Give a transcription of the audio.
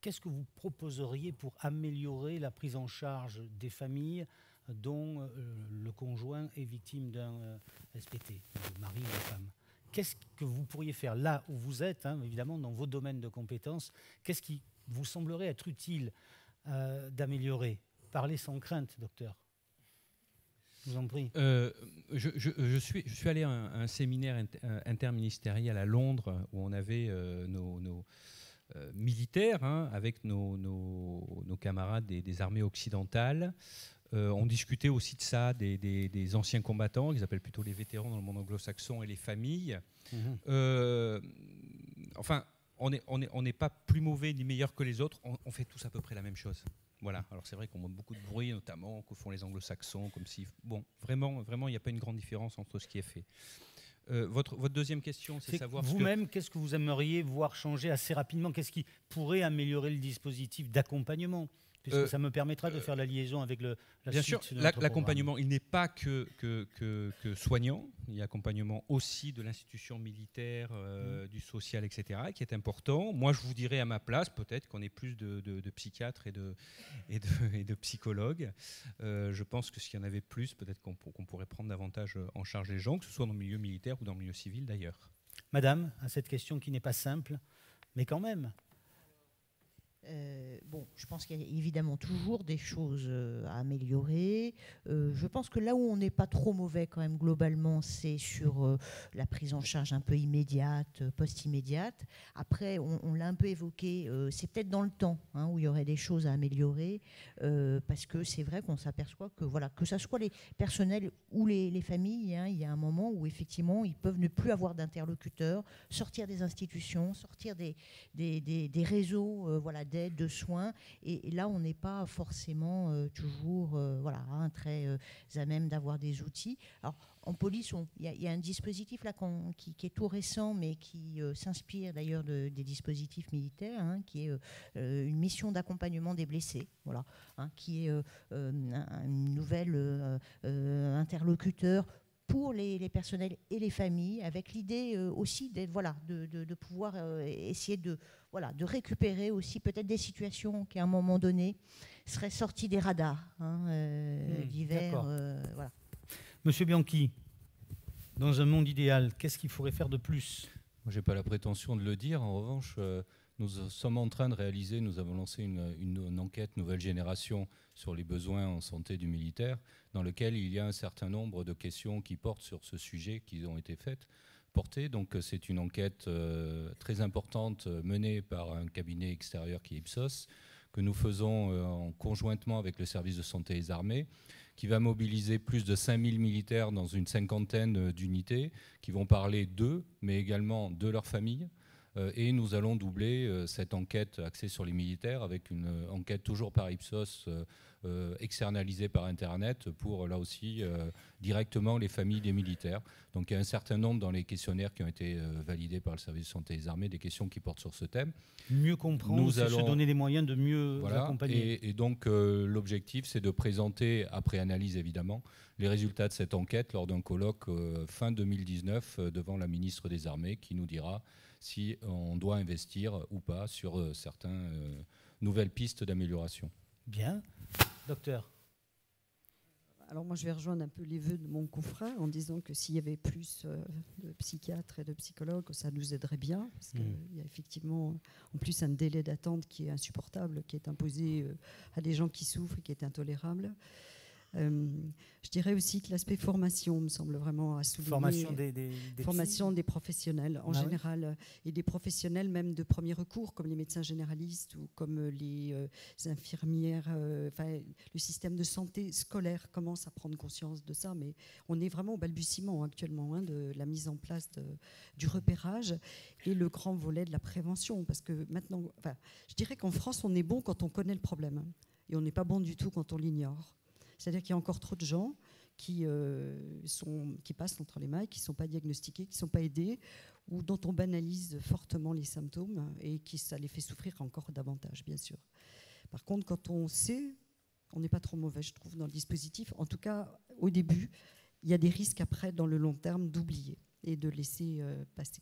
qu'est-ce que vous proposeriez pour améliorer la prise en charge des familles dont le conjoint est victime d'un SPT, le mari ou la femme? Qu'est-ce que vous pourriez faire là où vous êtes, hein, évidemment, dans vos domaines de compétences? Qu'est-ce qui vous semblerait être utile d'améliorer? Parlez sans crainte, docteur. Je vous en prie. Je suis allé à un séminaire interministériel à Londres où on avait nos militaires, hein, avec nos camarades des armées occidentales. On discutait aussi de ça, des anciens combattants, qu'ils appellent plutôt les vétérans dans le monde anglo-saxon, et les familles. Enfin, on n'est pas plus mauvais ni meilleur que les autres, on fait tous à peu près la même chose. Voilà. Alors c'est vrai qu'on monte beaucoup de bruit, notamment que font les anglo-saxons, comme si... Bon, vraiment, il n'y a pas une grande différence entre ce qui est fait. Votre deuxième question, c'est savoir... Vous-même, qu'est-ce que vous aimeriez voir changer assez rapidement? Qu'est-ce qui pourrait améliorer le dispositif d'accompagnement? Puisque ça me permettra de faire la liaison avec la bien suite sûr, de notre l'accompagnement, il n'est pas que soignant, il y a accompagnement aussi de l'institution militaire, du social, etc., qui est important. Moi, je vous dirais à ma place, peut-être qu'on ait plus de psychiatres et de psychologues. Je pense que s'il y en avait plus, peut-être qu'on pourrait prendre davantage en charge les gens, que ce soit dans le milieu militaire ou dans le milieu civil d'ailleurs. Madame, à cette question qui n'est pas simple, mais quand même... Bon, je pense qu'il y a évidemment toujours des choses à améliorer. Je pense que là où on n'est pas trop mauvais quand même globalement, c'est sur la prise en charge un peu immédiate, post-immédiate. Après, on l'a un peu évoqué, c'est peut-être dans le temps, hein, où il y aurait des choses à améliorer, parce que c'est vrai qu'on s'aperçoit que, voilà, que ce soit les personnels ou les familles, hein, il y a un moment où effectivement ils peuvent ne plus avoir d'interlocuteurs, sortir des institutions, sortir des réseaux, voilà, d'aide, de soins, et là on n'est pas forcément toujours voilà, hein, très à même d'avoir des outils. Alors en police, il y a un dispositif là qui est tout récent, mais qui s'inspire d'ailleurs des dispositifs militaires, hein, qui est une mission d'accompagnement des blessés, voilà, hein, qui est un nouvel interlocuteur pour les personnels et les familles, avec l'idée aussi voilà, de pouvoir essayer de récupérer aussi peut-être des situations qui, à un moment donné, seraient sorties des radars, hein, divers. Voilà. Monsieur Bianchi, dans un monde idéal, qu'est-ce qu'il faudrait faire de plus? Moi, je n'ai pas la prétention de le dire. En revanche, nous sommes en train de réaliser, nous avons lancé une enquête nouvelle génération sur les besoins en santé du militaire, dans lequel il y a un certain nombre de questions qui portent sur ce sujet qui ont été portées. Donc c'est une enquête très importante menée par un cabinet extérieur qui est Ipsos, que nous faisons conjointement avec le service de santé des armées, qui va mobiliser plus de 5000 militaires dans une cinquantaine d'unités, qui vont parler d'eux, mais également de leurs familles. Et nous allons doubler cette enquête axée sur les militaires avec une enquête toujours par Ipsos, externalisée par Internet pour, là aussi, directement les familles des militaires. Donc il y a un certain nombre dans les questionnaires qui ont été validés par le service de santé des armées, des questions qui portent sur ce thème. Mieux comprendre, c'est se donner les moyens de mieux accompagner. Et donc l'objectif, c'est de présenter, après analyse évidemment, les résultats de cette enquête lors d'un colloque fin 2019 devant la ministre des Armées, qui nous dira si on doit investir ou pas sur certaines nouvelles pistes d'amélioration. Bien. Docteur. Alors moi, je vais rejoindre un peu les vœux de mon confrère en disant que s'il y avait plus de psychiatres et de psychologues, ça nous aiderait bien, parce qu'il y a effectivement en plus un délai d'attente qui est insupportable, qui est imposé à des gens qui souffrent et qui est intolérable. Je dirais aussi que l'aspect formation me semble vraiment à souligner. Formation des professionnels en général, et des professionnels même de premier recours, comme les médecins généralistes ou comme les infirmières. Le système de santé scolaire commence à prendre conscience de ça, mais on est vraiment au balbutiement actuellement, hein, de la mise en place du repérage et le grand volet de la prévention. Parce que maintenant, je dirais qu'en France, on est bon quand on connaît le problème, et on n'est pas bon du tout quand on l'ignore. C'est-à-dire qu'il y a encore trop de gens qui passent entre les mailles, qui ne sont pas diagnostiqués, qui ne sont pas aidés, ou dont on banalise fortement les symptômes et ça les fait souffrir encore davantage, bien sûr. Par contre, quand on sait, on n'est pas trop mauvais, je trouve, dans le dispositif. En tout cas, au début, il y a des risques après, dans le long terme, d'oublier et de laisser passer.